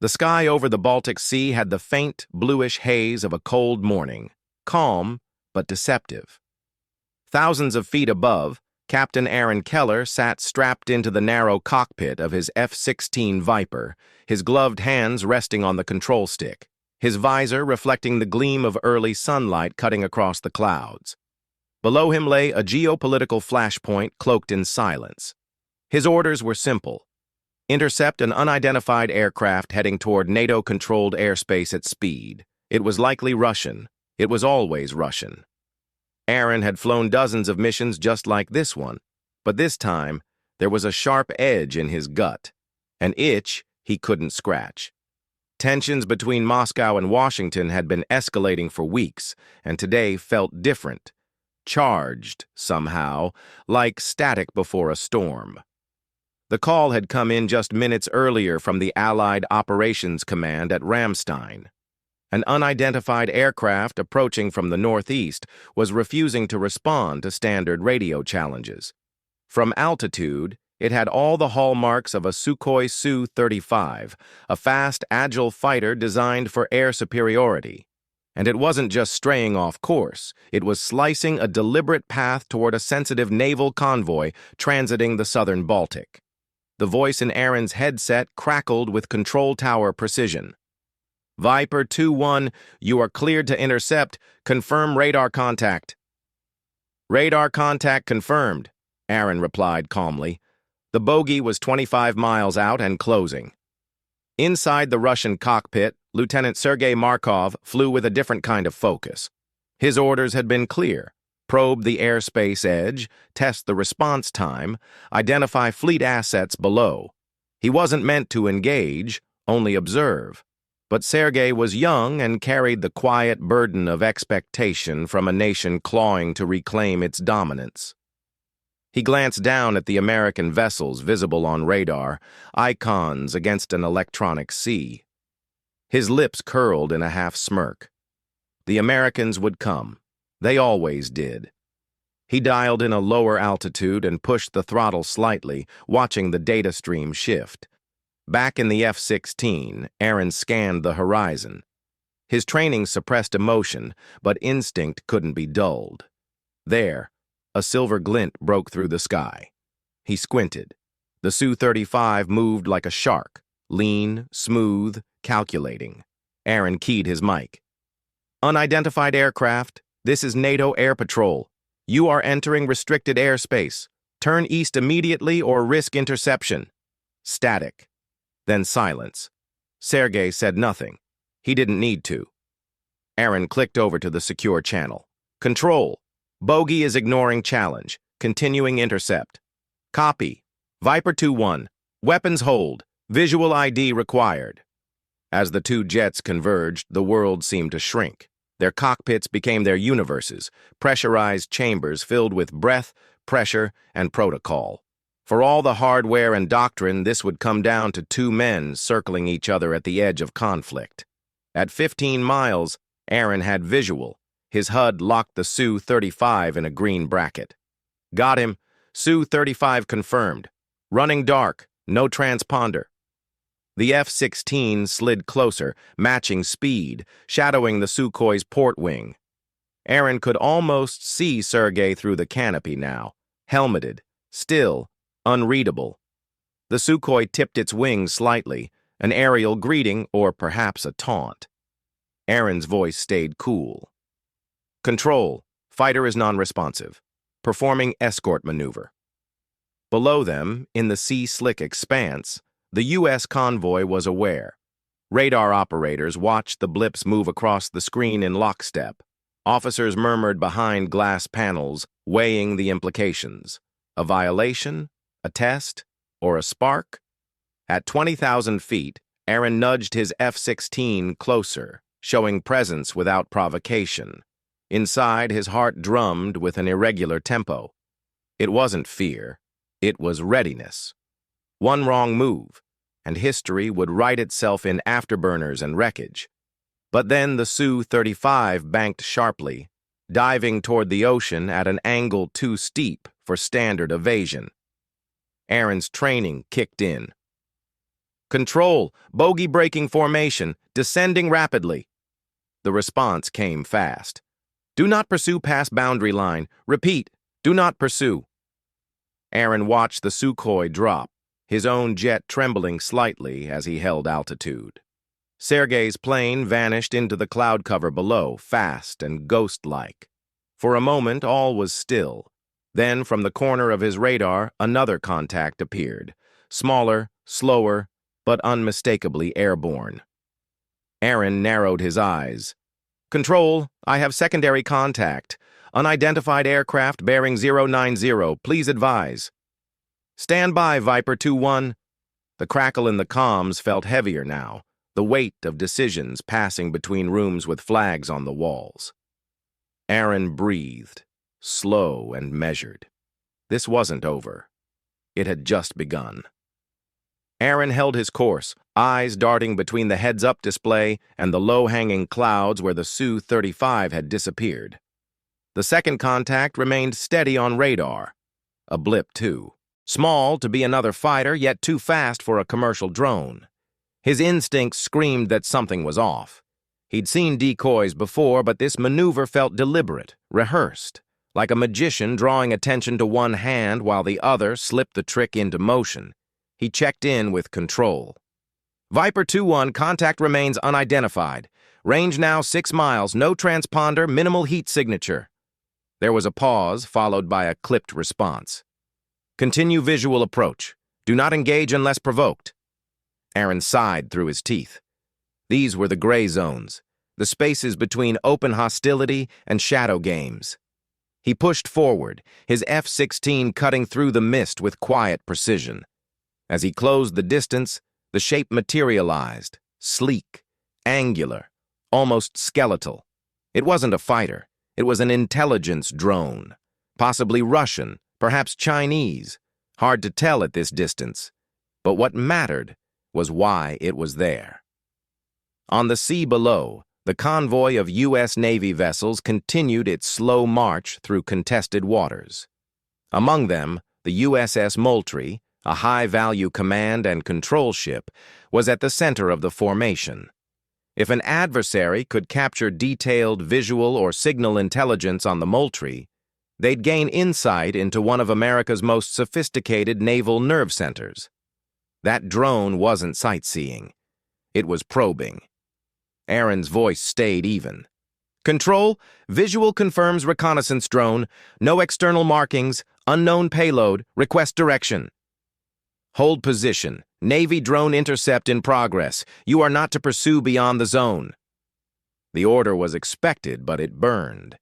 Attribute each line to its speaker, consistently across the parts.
Speaker 1: The sky over the Baltic Sea had the faint, bluish haze of a cold morning, calm but deceptive. Thousands of feet above, Captain Aaron Keller sat strapped into the narrow cockpit of his F-16 Viper, his gloved hands resting on the control stick, his visor reflecting the gleam of early sunlight cutting across the clouds. Below him lay a geopolitical flashpoint cloaked in silence. His orders were simple. Intercept an unidentified aircraft heading toward NATO-controlled airspace at speed. It was likely Russian. It was always Russian. Aaron had flown dozens of missions just like this one, but this time there was a sharp edge in his gut, an itch he couldn't scratch. Tensions between Moscow and Washington had been escalating for weeks, and today felt different, charged somehow, like static before a storm. The call had come in just minutes earlier from the Allied Operations Command at Ramstein. An unidentified aircraft approaching from the northeast was refusing to respond to standard radio challenges. From altitude, it had all the hallmarks of a Sukhoi Su-35, a fast, agile fighter designed for air superiority. And it wasn't just straying off course, it was slicing a deliberate path toward a sensitive naval convoy transiting the southern Baltic. The voice in Aaron's headset crackled with control tower precision. Viper 2-1, you are cleared to intercept. Confirm radar contact. Radar contact confirmed, Aaron replied calmly. The bogey was 25 miles out and closing. Inside the Russian cockpit, Lieutenant Sergei Markov flew with a different kind of focus. His orders had been clear. Probe the airspace edge, test the response time, identify fleet assets below. He wasn't meant to engage, only observe. But Sergei was young and carried the quiet burden of expectation from a nation clawing to reclaim its dominance. He glanced down at the American vessels visible on radar, icons against an electronic sea. His lips curled in a half-smirk. The Americans would come. They always did. He dialed in a lower altitude and pushed the throttle slightly, watching the data stream shift. Back in the F-16, Aaron scanned the horizon. His training suppressed emotion, but instinct couldn't be dulled. There, a silver glint broke through the sky. He squinted. The Su-35 moved like a shark, lean, smooth, calculating. Aaron keyed his mic. Unidentified aircraft, this is NATO Air Patrol. You are entering restricted airspace. Turn east immediately or risk interception. Static. Then silence. Sergei said nothing. He didn't need to. Aaron clicked over to the secure channel. Control. Bogey is ignoring challenge. Continuing intercept. Copy. Viper 2-1. Weapons hold. Visual ID required. As the two jets converged, the world seemed to shrink. Their cockpits became their universes, pressurized chambers filled with breath, pressure, and protocol. For all the hardware and doctrine, this would come down to two men circling each other at the edge of conflict. At 15 miles, Aaron had visual. His HUD locked the Su-35 in a green bracket. Got him. Su-35 confirmed. Running dark. No transponder. The F-16 slid closer, matching speed, shadowing the Sukhoi's port wing. Aaron could almost see Sergei through the canopy now, helmeted, still, unreadable. The Sukhoi tipped its wings slightly, an aerial greeting or perhaps a taunt. Aaron's voice stayed cool. Control, fighter is non-responsive. Performing escort maneuver. Below them, in the sea-slick expanse, the U.S. convoy was aware. Radar operators watched the blips move across the screen in lockstep. Officers murmured behind glass panels, weighing the implications. A violation? A test? Or a spark? At 20,000 feet, Aaron nudged his F-16 closer, showing presence without provocation. Inside, his heart drummed with an irregular tempo. It wasn't fear. It was readiness. One wrong move, and history would write itself in afterburners and wreckage. But then the Su-35 banked sharply, diving toward the ocean at an angle too steep for standard evasion. Aaron's training kicked in. Control, bogey-breaking formation, descending rapidly. The response came fast. Do not pursue past boundary line. Repeat, do not pursue. Aaron watched the Sukhoi drop, his own jet trembling slightly as he held altitude. Sergei's plane vanished into the cloud cover below, fast and ghost-like. For a moment, all was still. Then, from the corner of his radar, another contact appeared, smaller, slower, but unmistakably airborne. Aaron narrowed his eyes. Control, I have secondary contact. Unidentified aircraft bearing 090, please advise. Stand by, Viper 2-1. The crackle in the comms felt heavier now, the weight of decisions passing between rooms with flags on the walls. Aaron breathed, slow and measured. This wasn't over. It had just begun. Aaron held his course, eyes darting between the heads-up display and the low-hanging clouds where the Su-35 had disappeared. The second contact remained steady on radar. A blip, too. Small to be another fighter, yet too fast for a commercial drone. His instincts screamed that something was off. He'd seen decoys before, but this maneuver felt deliberate, rehearsed, like a magician drawing attention to one hand while the other slipped the trick into motion. He checked in with control. Viper 2-1, contact remains unidentified. Range now 6 miles, no transponder, minimal heat signature. There was a pause, followed by a clipped response. Continue visual approach. Do not engage unless provoked. Aaron sighed through his teeth. These were the gray zones, the spaces between open hostility and shadow games. He pushed forward, his F-16 cutting through the mist with quiet precision. As he closed the distance, the shape materialized, sleek, angular, almost skeletal. It wasn't a fighter. It was an intelligence drone, possibly Russian, perhaps Chinese, hard to tell at this distance. But what mattered was why it was there. On the sea below, the convoy of U.S. Navy vessels continued its slow march through contested waters. Among them, the USS Moultrie, a high-value command and control ship, was at the center of the formation. If an adversary could capture detailed visual or signal intelligence on the Moultrie, they'd gain insight into one of America's most sophisticated naval nerve centers. That drone wasn't sightseeing. It was probing. Aaron's voice stayed even. Control, visual confirms reconnaissance drone, no external markings, unknown payload, request direction. Hold position. Navy drone intercept in progress. You are not to pursue beyond the zone. The order was expected, but it burned.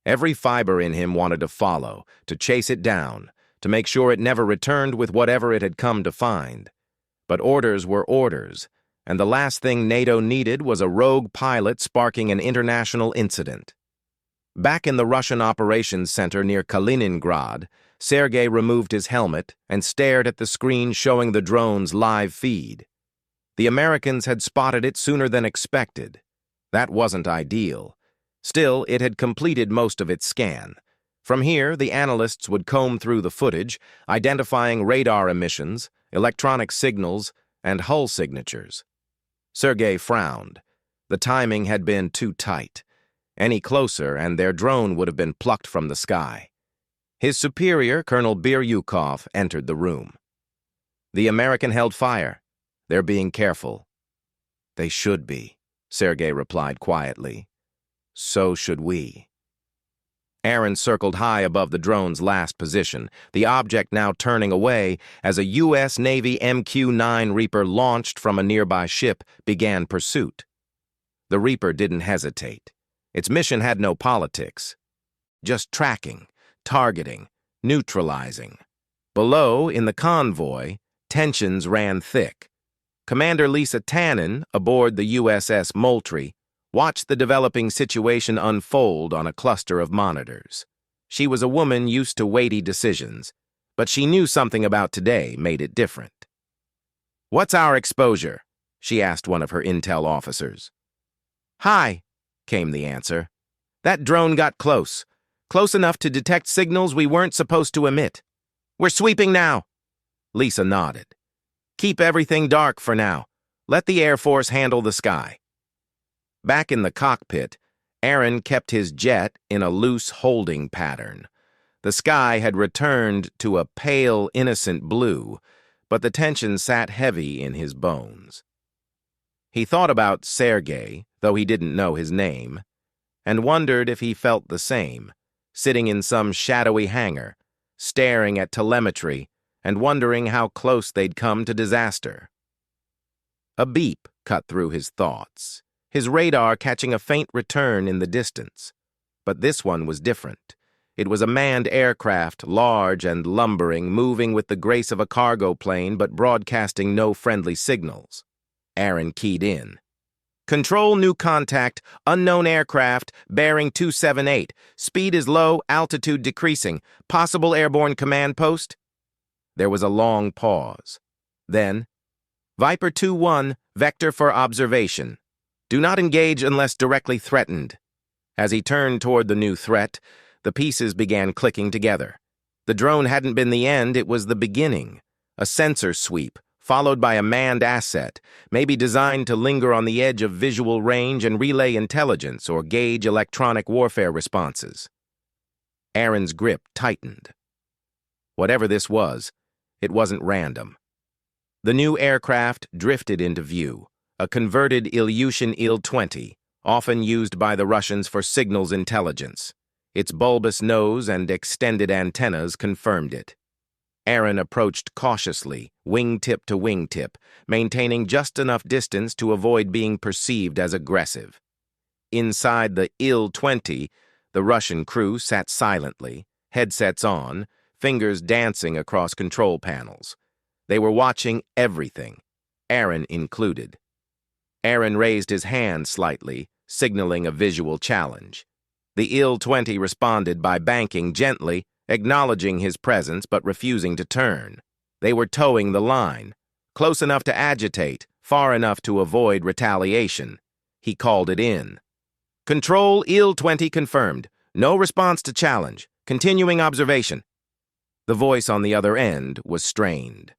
Speaker 1: Every fiber in him wanted to follow, to chase it down, to make sure it never returned with whatever it had come to find. But orders were orders, and the last thing NATO needed was a rogue pilot sparking an international incident. Back in the Russian operations center near Kaliningrad, Sergei removed his helmet and stared at the screen showing the drone's live feed. The Americans had spotted it sooner than expected. That wasn't ideal. Still, it had completed most of its scan. From here, the analysts would comb through the footage, identifying radar emissions, electronic signals, and hull signatures. Sergei frowned. The timing had been too tight. Any closer, and their drone would have been plucked from the sky. His superior, Colonel Biryukov, entered the room. The American held fire. They're being careful. They should be, Sergei replied quietly. So should we. Aaron circled high above the drone's last position, the object now turning away as a U.S. Navy MQ-9 Reaper launched from a nearby ship began pursuit. The Reaper didn't hesitate. Its mission had no politics. Just tracking, targeting, neutralizing. Below, in the convoy, tensions ran thick. Commander Lisa Tannen, aboard the USS Moultrie, watched the developing situation unfold on a cluster of monitors. She was a woman used to weighty decisions, but she knew something about today made it different. "What's our exposure?" she asked one of her intel officers. "High," came the answer. "That drone got close. Close enough to detect signals we weren't supposed to emit. We're sweeping now." Lisa nodded. Keep everything dark for now. Let the Air Force handle the sky. Back in the cockpit, Aaron kept his jet in a loose holding pattern. The sky had returned to a pale, innocent blue, but the tension sat heavy in his bones. He thought about Sergei, though he didn't know his name, and wondered if he felt the same, sitting in some shadowy hangar, staring at telemetry and wondering how close they'd come to disaster. A beep cut through his thoughts, his radar catching a faint return in the distance. But this one was different. It was a manned aircraft, large and lumbering, moving with the grace of a cargo plane but broadcasting no friendly signals. Aaron keyed in. Control, new contact, unknown aircraft, bearing 278. Speed is low, altitude decreasing. Possible airborne command post? There was a long pause. Then, Viper 2-1, vector for observation. Do not engage unless directly threatened. As he turned toward the new threat, the pieces began clicking together. The drone hadn't been the end, it was the beginning. A sensor sweep, followed by a manned asset, maybe designed to linger on the edge of visual range and relay intelligence or gauge electronic warfare responses. Aaron's grip tightened. Whatever this was, it wasn't random. The new aircraft drifted into view, a converted Ilyushin Il-20, often used by the Russians for signals intelligence. Its bulbous nose and extended antennas confirmed it. Aaron approached cautiously, wingtip to wingtip, maintaining just enough distance to avoid being perceived as aggressive. Inside the Il-20, the Russian crew sat silently, headsets on, fingers dancing across control panels. They were watching everything, Aaron included. Aaron raised his hand slightly, signaling a visual challenge. The Il-20 responded by banking gently, acknowledging his presence but refusing to turn. They were towing the line, close enough to agitate, far enough to avoid retaliation. He called it in. Control, Il-20 confirmed. No response to challenge. Continuing observation. The voice on the other end was strained.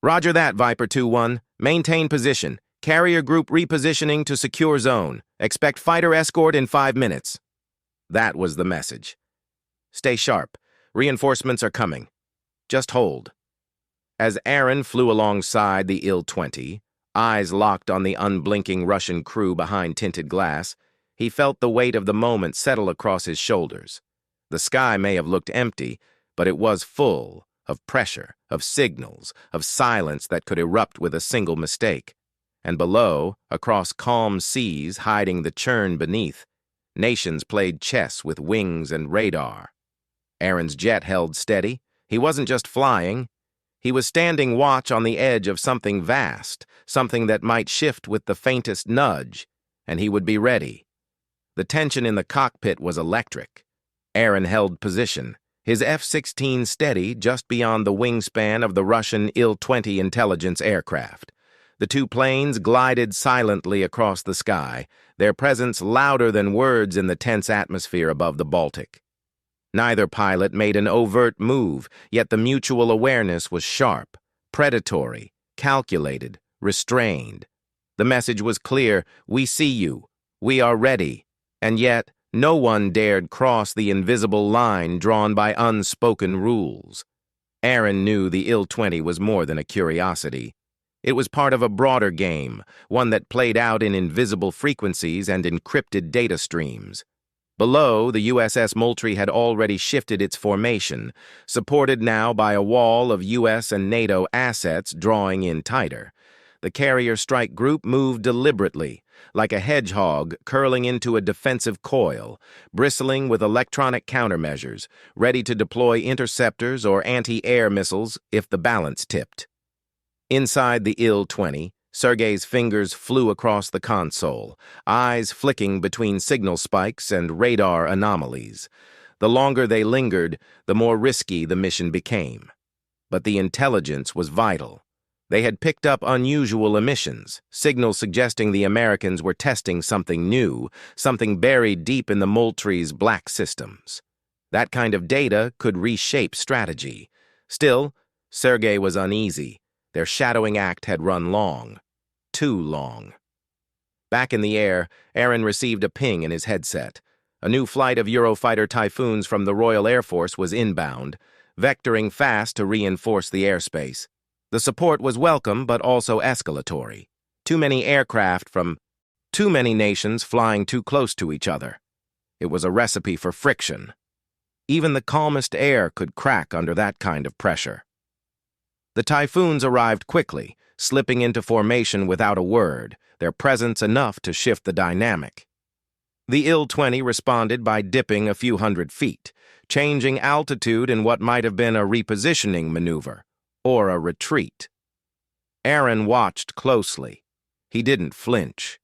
Speaker 1: Roger that, Viper 2-1. Maintain position. Carrier group repositioning to secure zone. Expect fighter escort in 5 minutes. That was the message. Stay sharp. Reinforcements are coming. Just hold. As Aaron flew alongside the Il-20, eyes locked on the unblinking Russian crew behind tinted glass, he felt the weight of the moment settle across his shoulders. The sky may have looked empty, but it was full of pressure, of signals, of silence that could erupt with a single mistake. And below, across calm seas hiding the churn beneath, nations played chess with wings and radar. Aaron's jet held steady. He wasn't just flying. He was standing watch on the edge of something vast, something that might shift with the faintest nudge, and he would be ready. The tension in the cockpit was electric. Aaron held position, his F-16 steady just beyond the wingspan of the Russian Il-20 intelligence aircraft. The two planes glided silently across the sky, their presence louder than words in the tense atmosphere above the Baltic. Neither pilot made an overt move, yet the mutual awareness was sharp, predatory, calculated, restrained. The message was clear: we see you, we are ready, and yet no one dared cross the invisible line drawn by unspoken rules. Aaron knew the Il-20 was more than a curiosity. It was part of a broader game, one that played out in invisible frequencies and encrypted data streams. Below, the USS Moultrie had already shifted its formation, supported now by a wall of US and NATO assets drawing in tighter. The carrier strike group moved deliberately, like a hedgehog curling into a defensive coil, bristling with electronic countermeasures, ready to deploy interceptors or anti-air missiles if the balance tipped. Inside the Il-20, Sergei's fingers flew across the console, eyes flicking between signal spikes and radar anomalies. The longer they lingered, the more risky the mission became. But the intelligence was vital. They had picked up unusual emissions, signals suggesting the Americans were testing something new, something buried deep in the Moultrie's black systems. That kind of data could reshape strategy. Still, Sergei was uneasy. Their shadowing act had run long. Too long. Back in the air, Aaron received a ping in his headset. A new flight of Eurofighter Typhoons from the Royal Air Force was inbound, vectoring fast to reinforce the airspace. The support was welcome but also escalatory. Too many aircraft from too many nations flying too close to each other. It was a recipe for friction. Even the calmest air could crack under that kind of pressure. The Typhoons arrived quickly, slipping into formation without a word, their presence enough to shift the dynamic. The Il-20 responded by dipping a few hundred feet, changing altitude in what might have been a repositioning maneuver, or a retreat. Aaron watched closely. He didn't flinch.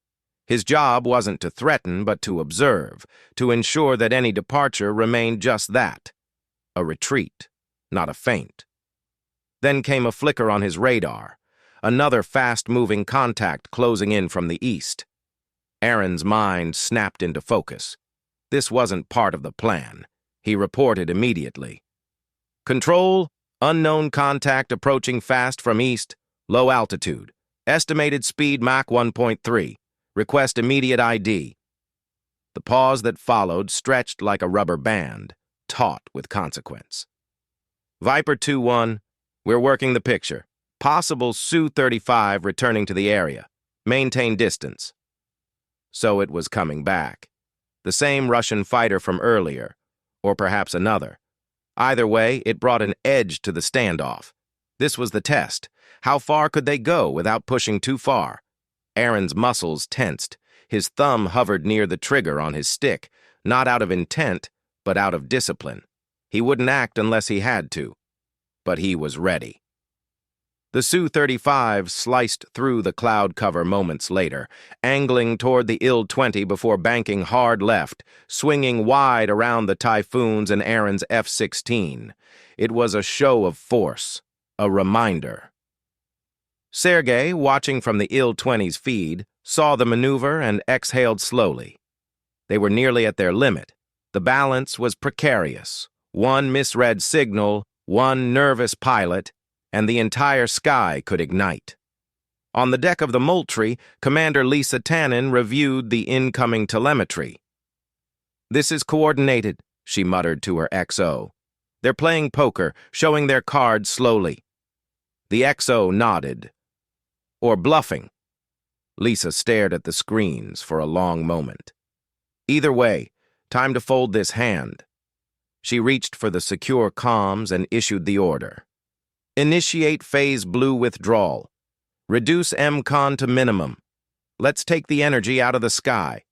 Speaker 1: His job wasn't to threaten, but to observe, to ensure that any departure remained just that, a retreat, not a feint. Then came a flicker on his radar, another fast-moving contact closing in from the east. Aaron's mind snapped into focus. This wasn't part of the plan. He reported immediately. Control, unknown contact approaching fast from east, low altitude. Estimated speed Mach 1.3. Request immediate ID. The pause that followed stretched like a rubber band, taut with consequence. Viper 2-1, we're working the picture. Possible Su-35 returning to the area. Maintain distance. So it was coming back. The same Russian fighter from earlier, or perhaps another. Either way, it brought an edge to the standoff. This was the test. How far could they go without pushing too far? Aaron's muscles tensed. His thumb hovered near the trigger on his stick, not out of intent, but out of discipline. He wouldn't act unless he had to. But he was ready. The Su-35 sliced through the cloud cover moments later, angling toward the Il-20 before banking hard left, swinging wide around the Typhoons and Aaron's F-16. It was a show of force, a reminder. Sergei, watching from the Il-20's feed, saw the maneuver and exhaled slowly. They were nearly at their limit. The balance was precarious. One misread signal, one nervous pilot, and the entire sky could ignite. On the deck of the Moultrie, Commander Lisa Tannen reviewed the incoming telemetry. "This is coordinated," she muttered to her XO. "They're playing poker, showing their cards slowly." The XO nodded. Or bluffing. Lisa stared at the screens for a long moment. Either way, time to fold this hand. She reached for the secure comms and issued the order. Initiate phase blue withdrawal. Reduce MCON to minimum. Let's take the energy out of the sky.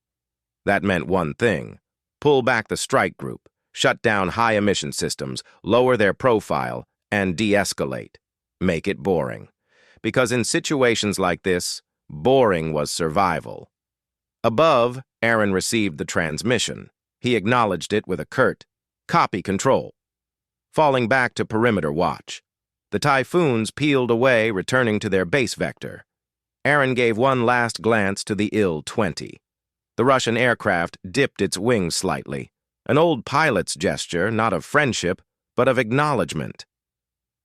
Speaker 1: That meant one thing. Pull back the strike group, shut down high-emission systems, lower their profile, and de-escalate. Make it boring. Because in situations like this, boring was survival. Above, Aaron received the transmission. He acknowledged it with a curt, "Copy control." Falling back to perimeter watch. The Typhoons peeled away, returning to their base vector. Aaron gave one last glance to the Il-20. The Russian aircraft dipped its wings slightly, an old pilot's gesture, not of friendship, but of acknowledgement.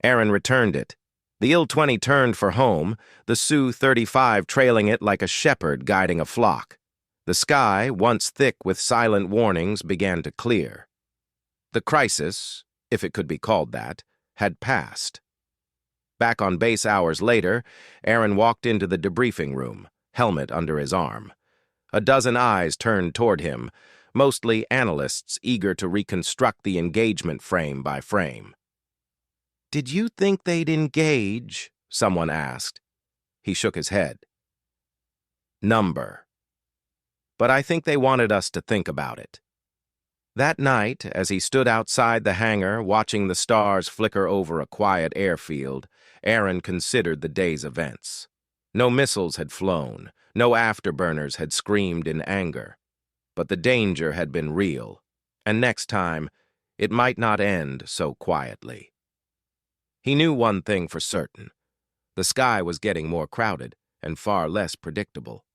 Speaker 1: Aaron returned it. The Il-20 turned for home, the Su-35 trailing it like a shepherd guiding a flock. The sky, once thick with silent warnings, began to clear. The crisis, if it could be called that, had passed. Back on base hours later, Aaron walked into the debriefing room, helmet under his arm. A dozen eyes turned toward him, mostly analysts eager to reconstruct the engagement frame by frame. "Did you think they'd engage?" someone asked. He shook his head. "Number. But I think they wanted us to think about it." That night, as he stood outside the hangar watching the stars flicker over a quiet airfield, Aaron considered the day's events. No missiles had flown, no afterburners had screamed in anger. But the danger had been real, and next time, it might not end so quietly. He knew one thing for certain. The sky was getting more crowded and far less predictable.